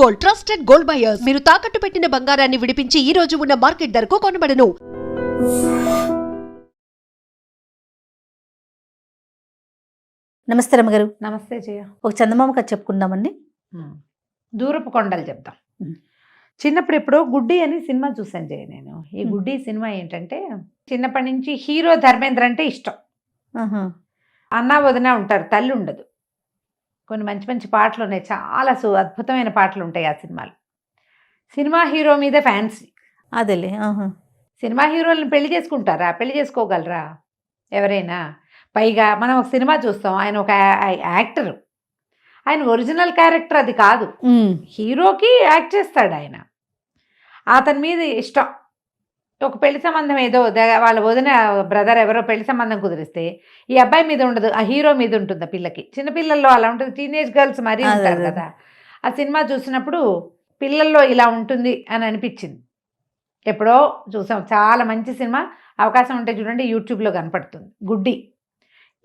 Gold, trusted gold buyers. మీరు తాకట్టు పెట్టిన బంగారాన్ని విడిపించి ఈ రోజు ఉన్న మార్కెట్ ధరకు కొనబడను. నమస్తే రమ్మగారు. నమస్తే జయ. ఒక చందమామ కథ చెప్పుకుందామండి. దూరపు కొండలు చెప్తాం. చిన్నప్పుడు ఎప్పుడో గుడ్డి అని సినిమా చూసాను జయ నేను. ఈ గుడ్డి సినిమా ఏంటంటే, చిన్నప్పటి నుంచి హీరో ధర్మేంద్ర అంటే ఇష్టం. అన్నా వదిన ఉంటారు, తల్లి ఉండదు. కొన్ని మంచి మంచి పాటలు ఉన్నాయి, చాలా అద్భుతమైన పాటలు ఉంటాయి ఆ సినిమాలో. సినిమా హీరో మీద ఫ్యాన్సీ. అదేలే. సినిమా హీరోలను పెళ్లి చేసుకుంటారా? పెళ్లి చేసుకోగలరా ఎవరైనా? పైగా మనం ఒక సినిమా చూస్తాం, ఆయన ఒక యాక్టర్, ఆయన ఒరిజినల్ క్యారెక్టర్ అది కాదు, హీరోకి యాక్ట్ చేస్తాడు ఆయన. అతని మీద ఇష్టం. ఒక పెళ్లి సంబంధం ఏదో వాళ్ళ వదిన బ్రదర్ ఎవరో పెళ్లి సంబంధం కుదిరిస్తే ఈ అబ్బాయి మీద ఉండదు, ఆ హీరో మీద ఉంటుంది. ఆ పిల్లకి, చిన్నపిల్లల్లో అలా ఉంటుంది, టీనేజ్ గర్ల్స్ మరీ ఉంటారు కదా. ఆ సినిమా చూసినప్పుడు పిల్లల్లో ఇలా ఉంటుంది అని అనిపించింది. ఎప్పుడో చూసాం, చాలా మంచి సినిమా. అవకాశం ఉంటే చూడండి, యూట్యూబ్లో కనపడుతుంది. గుడ్డి.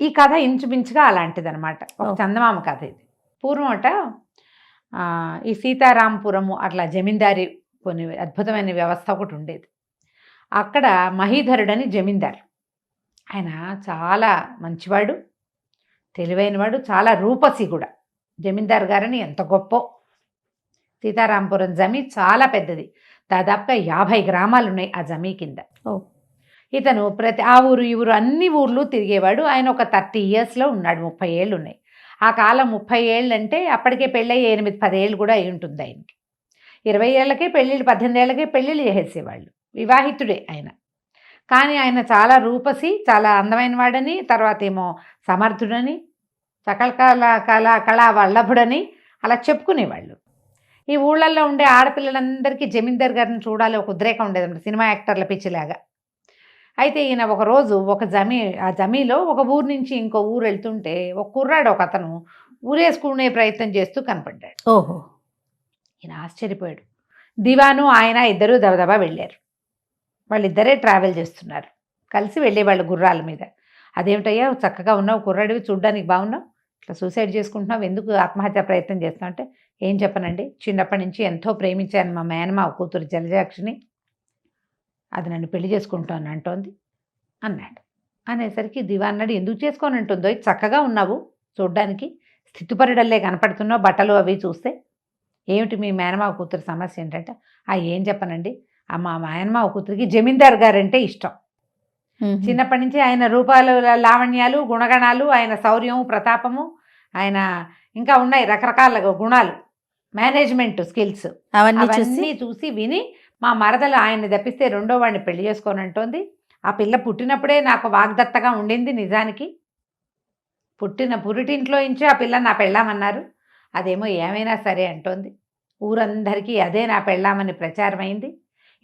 ఈ కథ ఇంచుమించుగా అలాంటిది అనమాట. ఒక చందమామ కథ ఇది. పూర్వమట ఈ సీతారాంపురము అట్లా జమీందారీ కొన్ని అద్భుతమైన వ్యవస్థ ఒకటి ఉండేది. అక్కడ మహీధరుడని జమీందారు. ఆయన చాలా మంచివాడు, తెలివైనవాడు, చాలా రూపసి కూడా. జమీందారు గారని ఎంత గొప్ప. సీతారాంపురం జమీ చాలా పెద్దది, దాదాపుగా 50 గ్రామాలు ఉన్నాయి ఆ జమీ కింద. ఇతను ప్రతి ఆ ఊరు ఈ ఊరు అన్ని ఊర్లు తిరిగేవాడు. ఆయన ఒక 30 ఇయర్స్లో ఉన్నాడు, 30 ఏళ్ళు ఉన్నాయి. ఆ కాలం 30 ఏళ్ళు అంటే అప్పటికే పెళ్ళయి 8-10 ఏళ్ళు కూడా అయి ఉంటుంది ఆయనకి. 20 ఏళ్ళకే పెళ్ళిళ్ళు, 18 ఏళ్ళకే పెళ్ళిళ్ళు చేసేసేవాళ్ళు. వివాహితుడే ఆయన. కానీ ఆయన చాలా రూపసి, చాలా అందమైన వాడని, తర్వాత ఏమో సమర్థుడని, సకల కళా వల్లభుడని అలా చెప్పుకునేవాళ్ళు. ఈ ఊళ్ళల్లో ఉండే ఆడపిల్లలందరికీ జమీందార్ గారిని చూడాలి ఒక ఉద్రేకం ఉండేదన్నమాట, సినిమా యాక్టర్ల పిచ్చిలాగా. అయితే ఈయన ఒకరోజు ఆ జమీలో ఒక ఊరు నుంచి ఇంకో ఊరు వెళ్తుంటే ఒక కుర్రాడు, ఒక అతను ఊరేసుకునే ప్రయత్నం చేస్తూ కనపడ్డాడు. ఓహో. ఈయన ఆశ్చర్యపోయాడు. దివాను ఆయన ఇద్దరూ దబదబా వెళ్ళారు. వాళ్ళిద్దరే ట్రావెల్ చేస్తున్నారు, కలిసి వెళ్ళేవాళ్ళు గుర్రాల మీద. అదేమిటయ్యా చక్కగా ఉన్నావు, కుర్రాడివి, చూడ్డానికి బాగున్నావు, ఇట్లా సూసైడ్ చేసుకుంటున్నావు, ఎందుకు ఆత్మహత్య ప్రయత్నం చేస్తున్నావు అంటే, ఏం చెప్పనండి, చిన్నప్పటి నుంచి ఎంతో ప్రేమించాను మా మేనమావ కూతురు జలజాక్షిని, అది నన్ను పెళ్లి చేసుకుంటాను అంటోంది అన్నాడు. అనేసరికి దివా అన్నాడు, ఎందుకు చేసుకొని అంటుందో, చక్కగా ఉన్నావు, చూడ్డానికి స్థితిపరుడల్లే కనపడుతున్నావు, బట్టలు అవి చూస్తే, ఏమిటి మీ మేనమావ కూతురు సమస్య ఏంటంటే, ఏం చెప్పనండి, మా మేనమావ కూతురికి జమీందార్ గారంటే ఇష్టం. చిన్నప్పటి నుంచి ఆయన రూపాలు, లావణ్యాలు, గుణగణాలు, ఆయన శౌర్యము, ప్రతాపము, ఆయన ఇంకా ఉన్నాయి రకరకాల గుణాలు, మేనేజ్మెంట్ స్కిల్స్ అవన్నీ చూసి విని మా మరదలు ఆయన్ని తప్పిస్తే రెండో వాడిని పెళ్లి చేసుకోనంటోంది. ఆ పిల్ల పుట్టినప్పుడే నాకు వాగ్దత్తగా ఉండింది, నిజానికి పురిటింట్లో నుంచి ఆ పిల్ల నా పెళ్ళామన్నారు, అదేమో ఏమైనా సరే అంటోంది. ఊరందరికీ అదే నా పెళ్ళామని ప్రచారమైంది.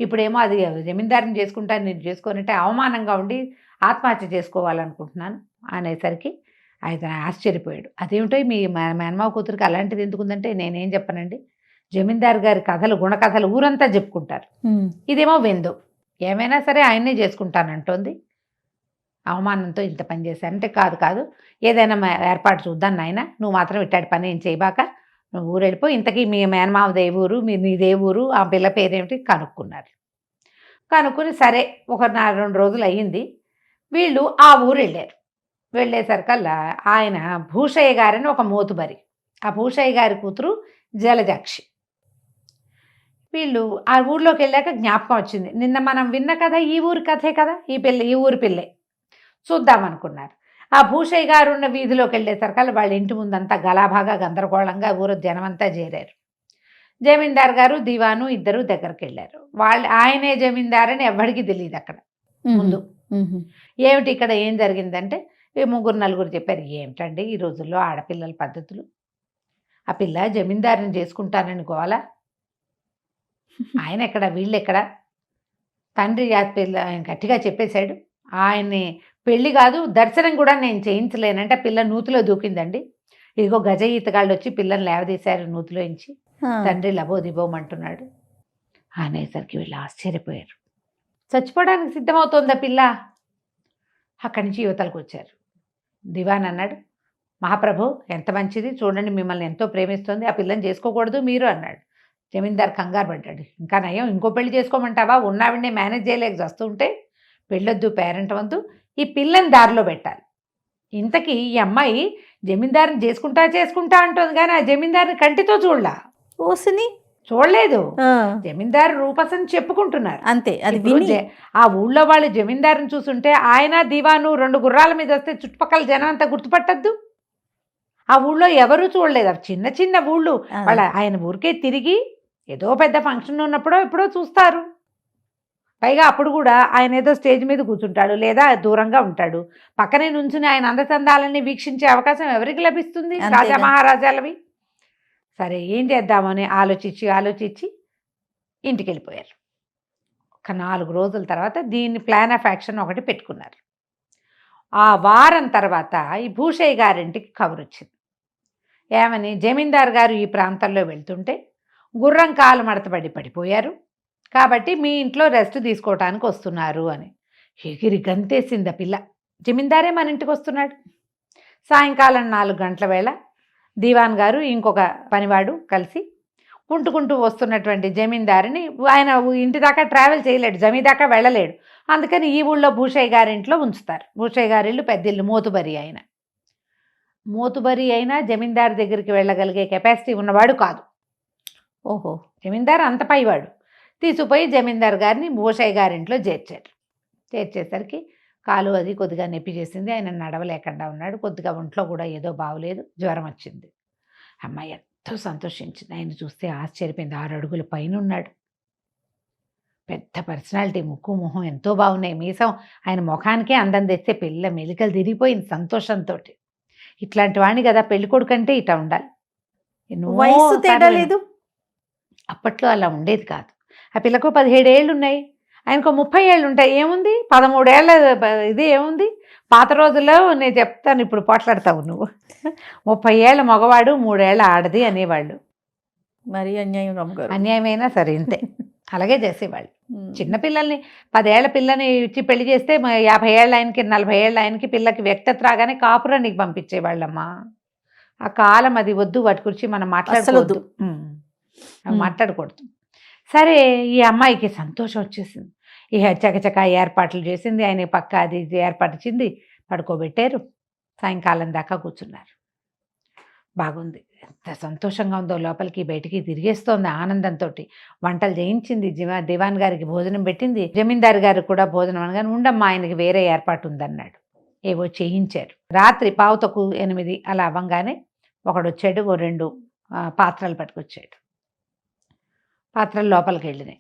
ఇప్పుడేమో అది జమీందారిని చేసుకుంటాను, నేను చేసుకోనంటే అవమానంగా ఉండి ఆత్మహత్య చేసుకోవాలనుకుంటున్నాను అనేసరికి ఆయన ఆశ్చర్యపోయాడు. అదేమిటో మీ మేనమావ కూతురికి అలాంటిది ఎందుకుందంటే, నేనేం చెప్పనండి, జమీందారు గారి కథలు, గుణకథలు ఊరంతా చెప్పుకుంటారు, ఇదేమో వెందు, ఏమైనా సరే ఆయన్నే చేసుకుంటానంటోంది. అవమానంతో ఇంత పని చేశానంటే, కాదు ఏదైనా ఏర్పాటు చూద్దాం నాయన, నువ్వు మాత్రం ఇట్టాడి పని ఏం చేయబాక, నువ్వు ఊరు వెళ్ళిపో, ఇంతకీ మీ మేనమావదే ఊరు, నీదే ఊరు, ఆ పిల్ల పేరేమిటి కనుక్కున్నారు. కనుక్కుని సరే ఒక 2 రోజులు అయ్యింది, వీళ్ళు ఆ ఊరు వెళ్ళారు. వెళ్ళేసరికల్లా ఆయన భూషయ్య గారని ఒక మోతుబరి, ఆ భూషయ్య గారి కూతురు జలజాక్షి. వీళ్ళు ఆ ఊర్లోకి వెళ్ళాక జ్ఞాపకం వచ్చింది, నిన్న మనం విన్న కథ ఈ ఊరి కథే కదా, ఈ ఊరి పిల్లే, చూద్దామనుకున్నారు. ఆ భూషయ్య గారు ఉన్న వీధిలోకి వెళ్ళేసరికల్లా వాళ్ళ ఇంటి ముందంతా గలాభాగా గందరగోళంగా ఊరు జనమంతా చేరారు. జమీందార్ గారు దివాను ఇద్దరు దగ్గరికి వెళ్ళారు. ఆయనే జమీందారని ఎవరికి తెలియదు అక్కడ ముందు. ఏమిటి ఇక్కడ ఏం జరిగిందంటే, 3-4 చెప్పారు. ఏమిటండి ఈ రోజుల్లో ఆడపిల్లల పద్ధతులు, ఆ పిల్ల జమీందారిని చేసుకుంటానని గోల, ఆయన ఎక్కడ వీళ్ళెక్కడ, తండ్రి పిల్ల ఆయన గట్టిగా చెప్పేశాడు, ఆయన్ని పెళ్లి కాదు దర్శనం కూడా నేను చేయించలేనంటే, పిల్ల నూతిలో దూకిందండి, ఇదిగో గజ ఈతగాళ్ళు వచ్చి పిల్లని లేవదీశారు నూతిలోంచి, తండ్రి లబోదిబోమంటున్నాడు అనేసరికి వీళ్ళు ఆశ్చర్యపోయారు. చచ్చిపోవడానికి సిద్ధమవుతోందా పిల్ల? అక్కడి నుంచి యువతలకు వచ్చారు. దివాన్ అన్నాడు, మహాప్రభు ఎంత మంచిది చూడండి, మిమ్మల్ని ఎంతో ప్రేమిస్తుంది, ఆ పిల్లని చేసుకోకూడదు మీరు అన్నాడు. జమీందార్ కంగారు పడ్డాడు. ఇంకా నయం ఇంకో పెళ్లి చేసుకోమంటావా, ఉన్నావిడే మేనేజ్ చేయలేక వస్తుంటే, పెళ్ళొద్దు, పేరెంట్ వద్దు, ఈ పిల్లని దారిలో పెట్టాలి. ఇంతకీ ఈ అమ్మాయి జమీందారిని చేసుకుంటా అంటుంది, కానీ ఆ జమీందారిని కంటితో ఓసిని చూడలేదు. జమీందారు రూపసని చెప్పుకుంటున్నారు అంతే. అది ఇప్పుడు విని ఆ ఊళ్ళో వాళ్ళు జమీందారుని చూసుంటే ఆయన దివాను 2 గుర్రాల మీద వస్తే చుట్టుపక్కల జనం అంతా గుర్తుపట్టద్దు. ఆ ఊళ్ళో ఎవరూ చూడలేదు. అవి చిన్న చిన్న ఊళ్ళు. వాళ్ళ ఆయన ఊరికే తిరిగి ఏదో పెద్ద ఫంక్షన్ ఉన్నప్పుడో ఎప్పుడో చూస్తారు. పైగా అప్పుడు కూడా ఆయన ఏదో స్టేజ్ మీద కూర్చుంటాడు, లేదా దూరంగా ఉంటాడు. పక్కనే నుంచుని ఆయన అందచందాలని వీక్షించే అవకాశం ఎవరికి లభిస్తుంది? రాజా మహారాజాలవి. సరే ఏం చేద్దామని ఆలోచించి ఇంటికి వెళ్ళిపోయారు. ఒక 4 రోజుల తర్వాత దీన్ని ప్లాన్ ఆఫ్ యాక్షన్ ఒకటి పెట్టుకున్నారు. ఆ వారం తర్వాత ఈ భూషయ్య గారింటికి కబురు వచ్చింది. ఏమని? జమీందార్ గారు ఈ ప్రాంతంలో వెళ్తుంటే గుర్రం కాలు మడతపడి పడిపోయారు, కాబట్టి మీ ఇంట్లో రెస్ట్ తీసుకోవటానికి వస్తున్నారు అని. ఎగిరి గంతేసింది ఆ పిల్ల. జమీందారే మన ఇంటికి వస్తున్నాడు. సాయంకాలం 4 గంటల వేళ దివాన్ గారు ఇంకొక పనివాడు కలిసి కుంటుకుంటూ వస్తున్నటువంటి జమీందారిని, ఆయన ఇంటి దాకా ట్రావెల్ చేయలేడు, జమీ దాకా వెళ్ళలేడు, అందుకని ఈ ఊళ్ళో భూషయ్య గారింట్లో ఉంచుతారు. భూషయ్య గారి ఇల్లు పెద్ద ఇల్లు, మోతుబరి అయినా జమీందారు దగ్గరికి వెళ్ళగలిగే కెపాసిటీ ఉన్నవాడు కాదు. ఓహో, జమీందారు అంత పైవాడు. తీసుకుపోయి జమీందారు గారిని భూషయ్య గారింట్లో చేర్చేసరికి కాలు అది కొద్దిగా నొప్పి చేసింది. ఆయన నడవలేకుండా ఉన్నాడు. కొద్దిగా ఒంట్లో కూడా ఏదో బాగోలేదు, జ్వరం వచ్చింది. అమ్మాయి ఎంతో సంతోషించింది. ఆయన చూస్తే ఆశ్చర్యపోయింది. 6 అడుగుల పైన ఉన్నాడు. పెద్ద పర్సనాలిటీ, ముక్కు మొహం ఎంతో బాగున్నాయి. మీసం ఆయన ముఖానికే అందం తెస్తే పిల్ల మెలికలు తిరిగిపోయింది సంతోషంతో. ఇట్లాంటి వాడిని కదా పెళ్లి కొడుకంటే ఇట్లా ఉండాలి. వయసు తేడా లేదు. అప్పట్లో అలా ఉండేది కాదు. ఆ పిల్లకు 17 ఏళ్ళు ఉన్నాయి, ఆయనకు 30 ఏళ్ళు ఉంటాయి. ఏముంది 13 ఏళ్ళ ఇది ఏముంది? పాత రోజుల్లో నేను చెప్తాను, ఇప్పుడు పోట్లాడతావు నువ్వు. 30 ఏళ్ళ మగవాడు 3 ఏళ్ళ ఆడది అనేవాళ్ళు. మరి అన్యాయం రమ్మగారు. అన్యాయమైనా సరే ఇంతే, అలాగే చేసేవాళ్ళు. చిన్నపిల్లల్ని 10 ఏళ్ల పిల్లని ఇచ్చి పెళ్లి చేస్తే 50 ఏళ్ళ ఆయనకి 40 ఏళ్ళ ఆయనకి పిల్లకి వ్యక్తత రాగానే కాపురానికి పంపించేవాళ్ళమ్మా. ఆ కాలం అది వద్దు, వాటి గురించి మనం మాట్లాడకూడదు. సరే, ఈ అమ్మాయికి సంతోషం వచ్చేసింది. ఇక చకచక ఏర్పాట్లు చేసింది. ఆయన పక్క అది ఏర్పాటు చింది, పడుకోబెట్టారు. సాయంకాలం దాకా కూర్చున్నారు. బాగుంది, ఎంత సంతోషంగా ఉందో, లోపలికి బయటికి తిరిగేస్తోంది ఆనందంతో. వంటలు చేయించింది, దివాన్ గారికి భోజనం పెట్టింది. జమీందారు గారు కూడా భోజనం అనగానే, ఉండమ్మా ఆయనకి వేరే ఏర్పాటు ఉందన్నాడు. ఏవో చేయించారు. రాత్రి 7:45 అలా అవ్వంగానే ఒకడు వచ్చాడు. 2 పాత్రలు పట్టుకొచ్చాడు. పాత్రలు లోపలికి వెళ్ళినాయి.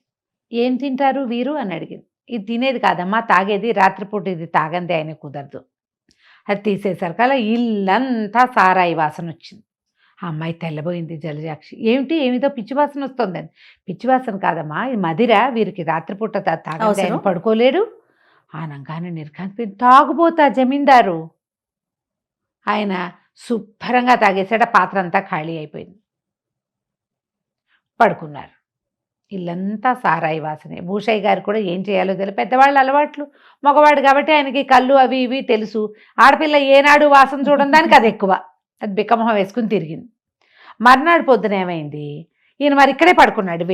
ఏం తింటారు వీరు అని అడిగింది. ఇది తినేది కాదమ్మా, తాగేది. రాత్రిపూట ఇది తాగంది, ఆయన కుదరదు. అది తీసేసరికి అలా ఇల్లంతా సారాయి వాసన వచ్చింది. ఆ అమ్మాయి తెల్లబోయింది. జలజాక్షి, ఏమిటో పిచ్చి వాసన వస్తుందని. పిచ్చి వాసన కాదమ్మా, ఇది మదిర, వీరికి రాత్రిపూట తాగంది, ఆయన పడుకోలేడు. ఆనంగానే నిర్ఘాంతి. తాగుబోతా జమీందారు. ఆయన శుభ్రంగా తాగేసాడు. పాత్ర అంతా ఖాళీ అయిపోయింది. పడుకున్నారు. ఇల్లంతా సారాయి వాసనే. భూషయ్య గారు కూడా ఏం చేయాలో తెలియదు. పెద్దవాళ్ళ అలవాట్లు, మగవాడు కాబట్టి ఆయనకి కళ్ళు అవి ఇవి తెలుసు. ఆడపిల్ల ఏనాడు వాసన చూడడం దానికి అది ఎక్కువ. అది బిక్కమొహం వేసుకుని తిరిగింది. మర్నాడు పొద్దున ఏమైంది, ఈయన మరి ఇక్కడే పడుకున్నాడు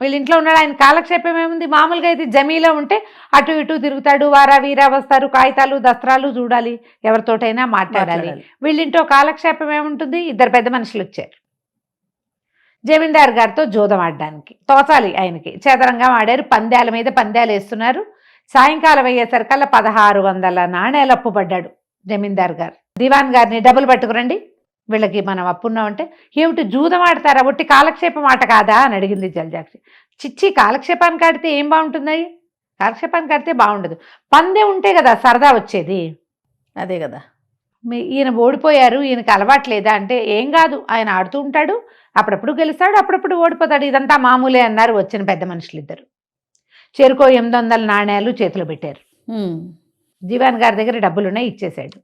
వీళ్ళింట్లో ఉన్నాడు. ఆయన కాలక్షేపం ఏముంది? మామూలుగా అయితే జమీలో ఉంటే అటు ఇటు తిరుగుతాడు, వారా వీరా వస్తారు, కాగితాలు దస్త్రాలు చూడాలి, ఎవరితోటైనా మాట్లాడాలి. వీళ్ళింటో కాలక్షేపం ఏముంటుంది? 2 పెద్ద మనుషులు వచ్చారు జమీందారు గారితో జూదం ఆడడానికి. తోచాలి ఆయనకి. చదరంగా ఆడారు. పందాల మీద పందాలు వేస్తున్నారు. సాయంకాలం అయ్యేసరికల్లా 1600 నాణేలు అప్పు పడ్డాడు జమీందారు గారు. దివాన్ గారిని, డబ్బులు పట్టుకురండి, వీళ్ళకి మనం అప్పున్నామంటే. ఏమిటి జూదం ఆడతారా, ఒట్టి కాలక్షేపం ఆట కాదా అని అడిగింది జలజాక్షి. చిచ్చి, కాలక్షేపానికి ఆడితే ఏం బాగుంటున్నాయి? కాలక్షేపానికి ఆడితే బాగుండదు. పందే ఉంటే కదా సరదా వచ్చేది. అదే కదా. ఈయన ఓడిపోయారు, ఈయనకి అలవాట్లేదా అంటే, ఏం కాదు, ఆయన ఆడుతూ ఉంటాడు, అప్పుడప్పుడు గెలుస్తాడు, అప్పుడప్పుడు ఓడిపోతాడు, ఇదంతా మామూలే అన్నారు వచ్చిన పెద్ద మనుషులు 2. చెరుకో 800 నాణేలు చేతిలో పెట్టారు. దివాన్ గారి దగ్గర డబ్బులున్నాయి, ఇచ్చేశాడు.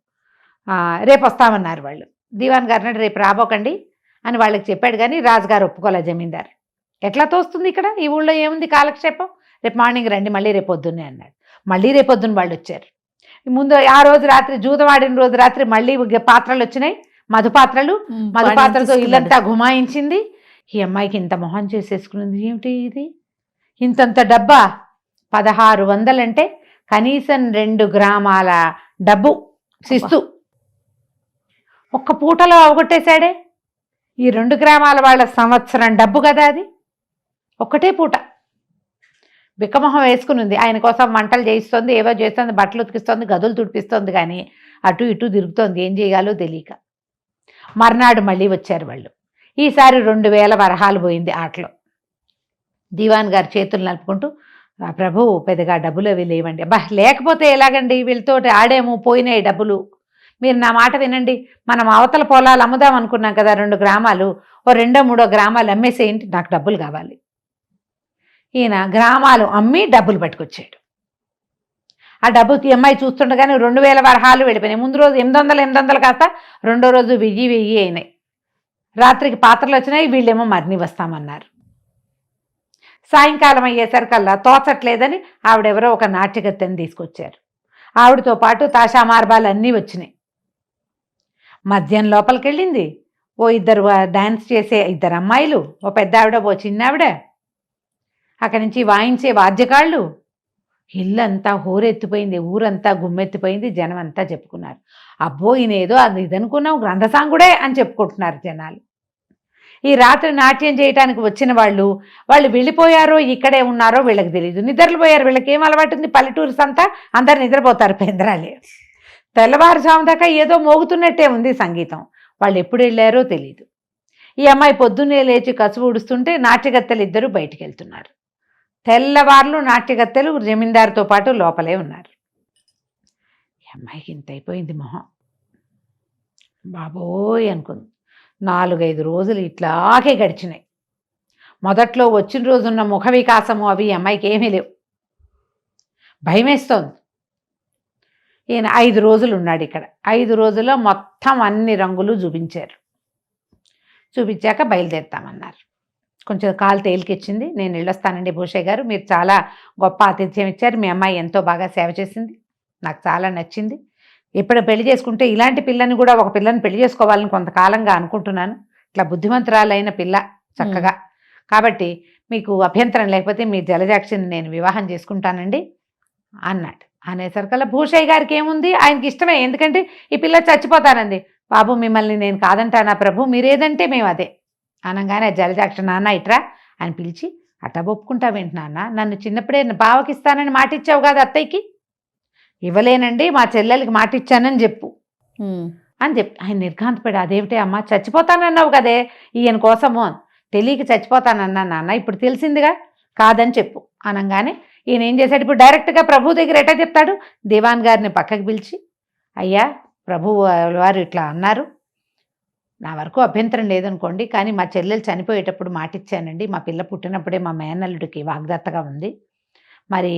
రేపు వస్తామన్నారు వాళ్ళు. దివాన్ గారిని రేపు రాబోకండి అని వాళ్ళకి చెప్పాడు. కానీ రాజుగారు ఒప్పుకోలే. జమీందారు, ఎట్లా తోస్తుంది ఇక్కడ, ఈ ఊళ్ళో ఏముంది కాలక్షేపం, రేపు మార్నింగ్ రండి, మళ్ళీ రేపు పొద్దున్నే అన్నాడు. మళ్ళీ రేపు పొద్దున్న వాళ్ళు వచ్చారు. ముందు ఆ రోజు రాత్రి, జూదవాడిన రోజు రాత్రి మళ్ళీ పాత్రలు వచ్చినాయి, మధుపాత్రలు. మధుపాత్రతో ఇల్లంతా గుమాయించింది. ఈ అమ్మాయికి ఇంత మొహం చేసేసుకున్నది ఏమిటి ఇది, ఇంతంత డబ్బా, 1600 అంటే కనీసం 2 గ్రామాల డబ్బు శిస్తు ఒక్క పూటలో అవగొట్టేశాడే. ఈ 2 గ్రామాల వాళ్ళ సంవత్సరం డబ్బు కదా అది, ఒక్కటే పూట. బిక్కమొహం వేసుకుని ఉంది. ఆయన కోసం వంటలు చేయిస్తోంది, ఏవో చేస్తుంది, బట్టలు ఉతికిస్తోంది, గదులు తుడిపిస్తోంది, కానీ అటు ఇటు తిరుగుతోంది, ఏం చేయాలో తెలియక. మర్నాడు మళ్ళీ వచ్చారు వాళ్ళు. ఈసారి 2000 వరహాలు పోయింది ఆటలో. దివాన్ గారు చేతులు నలుపుకుంటూ, ప్రభు పెద్దగా డబ్బులు అవి లేవండి. అబ్బా లేకపోతే ఎలాగండి, వీళ్ళతో ఆడేమో, పోయినాయి డబ్బులు, మీరు నా మాట వినండి, మనం అవతల పొలాలు అమ్ముదాం అనుకున్నాం కదా, 2 గ్రామాలు, ఓ 2-3 గ్రామాలు అమ్మేసేయండి, నాకు డబ్బులు కావాలి. ఈయన గ్రామాలు అమ్మి డబ్బులు పట్టుకొచ్చాడు. ఆ డబ్బుకి అమ్మాయి చూస్తుండగానే 2000 వరహాలు వెళ్ళిపోయినాయి. ముందు రోజు 800 కాస్త రెండో రోజు 1000 అయినాయి. రాత్రికి పాత్రలు వచ్చినాయి, వీళ్ళేమో మరిని వస్తామన్నారు. సాయంకాలం అయ్యేసరికల్లా తోచట్లేదని ఆవిడెవరో ఒక నాట్యగత్తెని తీసుకొచ్చారు. ఆవిడతో పాటు తాషా మార్బాలు అన్నీ వచ్చినాయి. మద్యం లోపలికి వెళ్ళింది. ఓ 2 డాన్స్ చేసే 2 అమ్మాయిలు, ఓ పెద్ద ఆవిడ, ఓ చిన్న ఆవిడ, అక్కడి నుంచి వాయించే వాద్యకాళ్ళు. ఇల్లంతా హోరెత్తిపోయింది, ఊరంతా గుమ్మెత్తిపోయింది, జనం అంతా చెప్పుకున్నారు. అబ్బో ఈయనేదో అది ఇదనుకున్నాం, గ్రంథసాంగుడే అని చెప్పుకుంటున్నారు జనాలు. ఈ రాత్రి నాట్యం చేయడానికి వచ్చిన వాళ్ళు వెళ్ళిపోయారో ఇక్కడే ఉన్నారో వీళ్ళకి తెలియదు. నిద్రలు పోయారు. వీళ్ళకి ఏం అలవాటు ఉంది, పల్లెటూరు సంతా అందరు నిద్రపోతారు పెందరాలే. తెల్లవారుజాము దాకా ఏదో మోగుతున్నట్టే ఉంది సంగీతం. వాళ్ళు ఎప్పుడు వెళ్ళారో తెలియదు. ఈ అమ్మాయి పొద్దున్నే లేచి కసువు ఊడుస్తుంటే నాట్యగత్తెలు 2 బయటికి వెళ్తున్నారు. తెల్లవార్లు నాట్యగత్తెలు జమీందారుతో పాటు లోపలే ఉన్నారు. ఈ అమ్మాయికి ఇంత అయిపోయింది మొహం. బాబోయ్ అనుకుంది. 4-5 రోజులు ఇట్లాగే గడిచినాయి. మొదట్లో వచ్చిన రోజున్న ముఖ వికాసము అవి అమ్మాయికి ఏమీ లేవు. భయమేస్తోంది. ఈయన 5 రోజులు ఉన్నాడు ఇక్కడ. 5 రోజుల్లో మొత్తం అన్ని రంగులు చూపించారు. చూపించాక బయలుదేరుతామన్నారు. కొంచెం కాలు తేలికెచ్చింది. నేను వెళ్ళొస్తానండి భూషయ్య గారు, మీరు చాలా గొప్ప ఆతిథ్యం ఇచ్చారు, మీ అమ్మాయి ఎంతో బాగా సేవ చేసింది, నాకు చాలా నచ్చింది. ఇప్పుడు పెళ్లి చేసుకుంటే ఇలాంటి పిల్లని కూడా, ఒక పిల్లని పెళ్లి చేసుకోవాలని కొంతకాలంగా అనుకుంటున్నాను. ఇట్లా బుద్ధిమంతురాలైన పిల్ల చక్కగా, కాబట్టి మీకు అభ్యంతరం లేకపోతే మీ జలజాక్షిని నేను వివాహం చేసుకుంటానండి అన్నాడు. అనేసరికల్లా భూషయ్య గారికి ఏముంది, ఆయనకి ఇష్టమే, ఎందుకంటే ఈ పిల్ల చచ్చిపోతానంది. బాబు మిమ్మల్ని నేను కాదంటానా ప్రభు, మీరేదంటే మేము అదే అనగానే జలజాక్షి, నాన్న ఇట్రా అని పిలిచి, అట్టా ఒప్పుకుంటావేంటి నాన్న, నన్ను చిన్నప్పుడే బావకిస్తానని మాటిచ్చావు కదా అత్తయ్యకి, ఇవ్వలేనండి మా చెల్లెలకి మాటిచ్చానని చెప్పు అని చెప్పి ఆయన నిర్ఘాంతపడి, అదేమిటే అమ్మ, చచ్చిపోతానన్నావు కదే ఈయన కోసము, తెలియక చచ్చిపోతానన్నా నాన్న, ఇప్పుడు తెలిసిందిగా, కాదని చెప్పు అనగానే ఈయన ఏం చేశాడు, ఇప్పుడు డైరెక్ట్గా ప్రభు దగ్గర ఎట్టా చెప్తాడు, దివాన్ గారిని పక్కకి పిలిచి, అయ్యా ప్రభు వారు ఇట్లా అన్నారు, నా వరకు అభ్యంతరం లేదనుకోండి, కానీ మా చెల్లెలు చనిపోయేటప్పుడు మాటిచ్చానండి, మా పిల్ల పుట్టినప్పుడే మా మేనల్లుడికి వాగ్దత్తగా ఉంది, మరి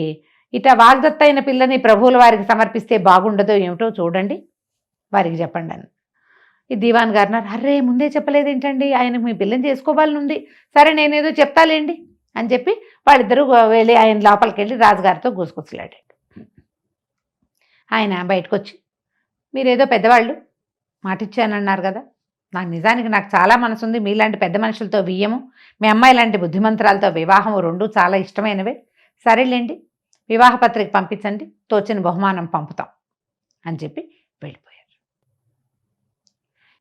ఇట్లా వాగ్దత్త అయిన పిల్లని ప్రభువుల వారికి సమర్పిస్తే బాగుండదో ఏమిటో చూడండి, వారికి చెప్పండి అని. ఈ దివాన్ గారు అన్నారు, అర్రే ముందే చెప్పలేదు ఏంటండి, ఆయనకు మీ పిల్లని చేసుకోవాలని ఉంది, సరే నేనేదో చెప్తాలేండి అని చెప్పి వాళ్ళిద్దరూ వెళ్ళి ఆయన లోపలికి వెళ్ళి రాజుగారితో గుసగుసలాడాడు. ఆయన బయటకు వచ్చి, మీరేదో పెద్దవాళ్ళు మాటిచ్చానన్నారు కదా, నాకు చాలా మనసు ఉంది, మీలాంటి పెద్ద మనుషులతో బియ్యము, మీ అమ్మాయి లాంటి బుద్ధిమంతురాలతో వివాహం 2 చాలా ఇష్టమైనవే, సరేలేండి వివాహ పత్రిక పంపించండి, తోచిన బహుమానం పంపుతాం అని చెప్పి వెళ్ళిపోయారు.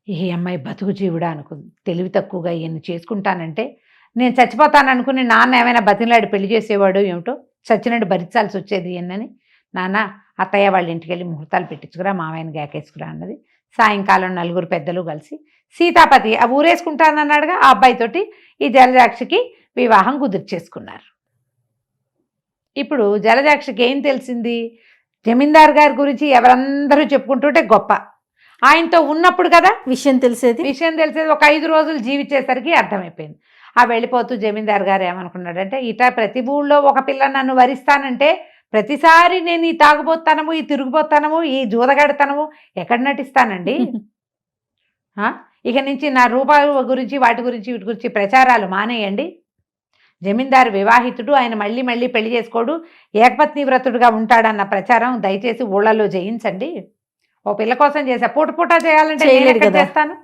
ఈ అమ్మాయి బతుకు జీవుడా అనుకుంది, తెలివి తక్కువగా ఈయన్ని చేసుకుంటానంటే, నేను చచ్చిపోతాననుకుని నాన్న ఏమైనా బతిలాడి పెళ్లి చేసేవాడు ఏమిటో, చచ్చినట్టు భరించాల్సి వచ్చేది ఈయనని. నాన్న అత్తయ్య వాళ్ళ ఇంటికి వెళ్ళి ముహూర్తాలు పెట్టించుకురా, మామయ్యని గాకేసుకురా అన్నది. సాయంకాలం 4 పెద్దలు కలిసి సీతాపతి ఆ ఊరేసుకుంటానన్నాడుగా ఆ అబ్బాయితోటి ఈ జలజాక్షికి వివాహం కుదిర్చేసుకున్నారు. ఇప్పుడు జలజాక్షికి ఏం తెలిసింది, జమీందార్ గారి గురించి ఎవరందరూ చెప్పుకుంటుంటే గొప్ప, ఆయనతో ఉన్నప్పుడు కదా విషయం తెలిసేది. ఒక 5 రోజులు జీవించేసరికి అర్థమైపోయింది. ఆ వెళ్ళిపోతూ జమీందార్ గారు ఏమనుకున్నాడంటే, ఇట్లా ప్రతి ఊళ్ళో ఒక పిల్ల నన్ను వరిస్తానంటే ప్రతిసారి నేను ఈ తాగుబోతానము, ఈ తిరుగుబోతానము, ఈ జూదగడతనము ఎక్కడ నటిస్తానండి, ఇక నుంచి నా రూపాయల గురించి వీటి గురించి ప్రచారాలు మానేయండి, జమీందారు వివాహితుడు, ఆయన మళ్ళీ మళ్ళీ పెళ్లి చేసుకోడు, ఏకపత్ని వ్రతుడుగా ఉంటాడన్న ప్రచారం దయచేసి ఊళ్ళలో చేయించండి, ఓ పిల్ల కోసం చేసా, పూట చేయాలంటే చేస్తాను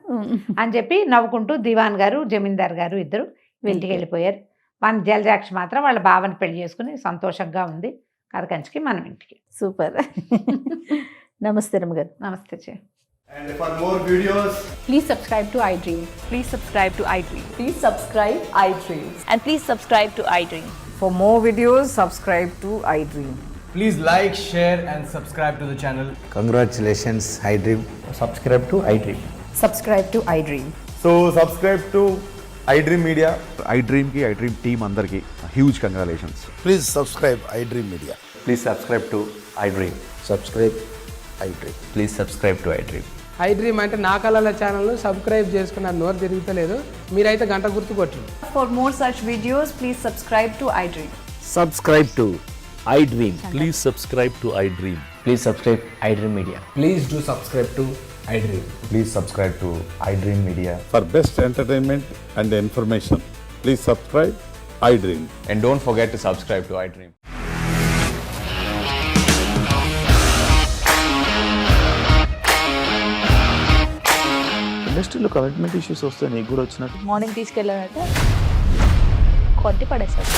అని చెప్పి నవ్వుకుంటూ దివాన్ గారు జమీందార్ గారు ఇద్దరు ఇంటికి వెళ్ళిపోయారు. మన జలజాక్షి మాత్రం వాళ్ళ బావని పెళ్లి చేసుకుని సంతోషంగా ఉంది. కథ కంచికి మనం ఇంటికి. సూపర్. నమస్తే రమ్మగారు. నమస్తే చే. And for more videos, Please subscribe to iDream. Please subscribe to iDream. Please subscribe iDream. And please subscribe to iDream. For more videos, subscribe to iDream. Please like, share and subscribe to the channel. Congratulations, iDream. Subscribe to iDream. Subscribe to iDream. so subscribe to iDream Media. iDream ki iDream team andarki huge congratulations. Please subscribe iDream Media. Please subscribe to iDream. Subscribe iDream. Please subscribe to iDream. iDream అంటే నా కళల ఛానల్ను subscribe చేసుకున్న నోరు తిరుగుతలేదు. మీరైతే గంట గుర్తు కొట్టండి. For more such videos, please subscribe to iDream. Subscribe to iDream. Please subscribe to iDream. Please subscribe iDream Media. Please do subscribe to iDream. Please subscribe to iDream Media. For best entertainment and information, please subscribe iDream. And don't forget to subscribe to iDream. ఇండస్ట్రీలో commitment issues వస్తే నీకు కూడా వచ్చినట్టు morning తీసుకెళ్ళాలంటే కొట్టి పడేసాడు.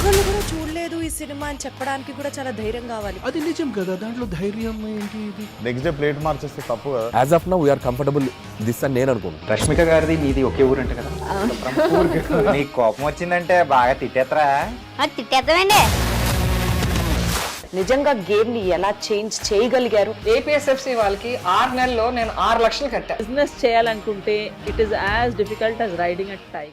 వాళ్ళు కూడా చూడలేదు ఈ సినిమా అని చెప్పడానికి కూడా చాలా ధైర్యం కావాలి. అది నిజం కదా, దాంట్లో ధైర్యం ఏంటి ఇది? నెక్స్ట్ డే ప్లేట్ మార్చేస్తే తప్పు కదా. As of now, we are comfortable this అని నేను అనుకోను. రష్మిక గారిది మీది ఒకే ఊరు అంటే కదా. నీకు కోపం వచ్చిందంటే బాగా తిట్టేత్తరా? తిట్టేద్దామండి. నిజంగా గేమ్ ని ఎలా చేంజ్ చేయగలిగారు? APSFC వాళ్ళకి 6 నెలల్లో నేను 6 లక్షలు కట్టా. బిజినెస్ చేయాలనుకుంటే it is as difficult as riding a tiger.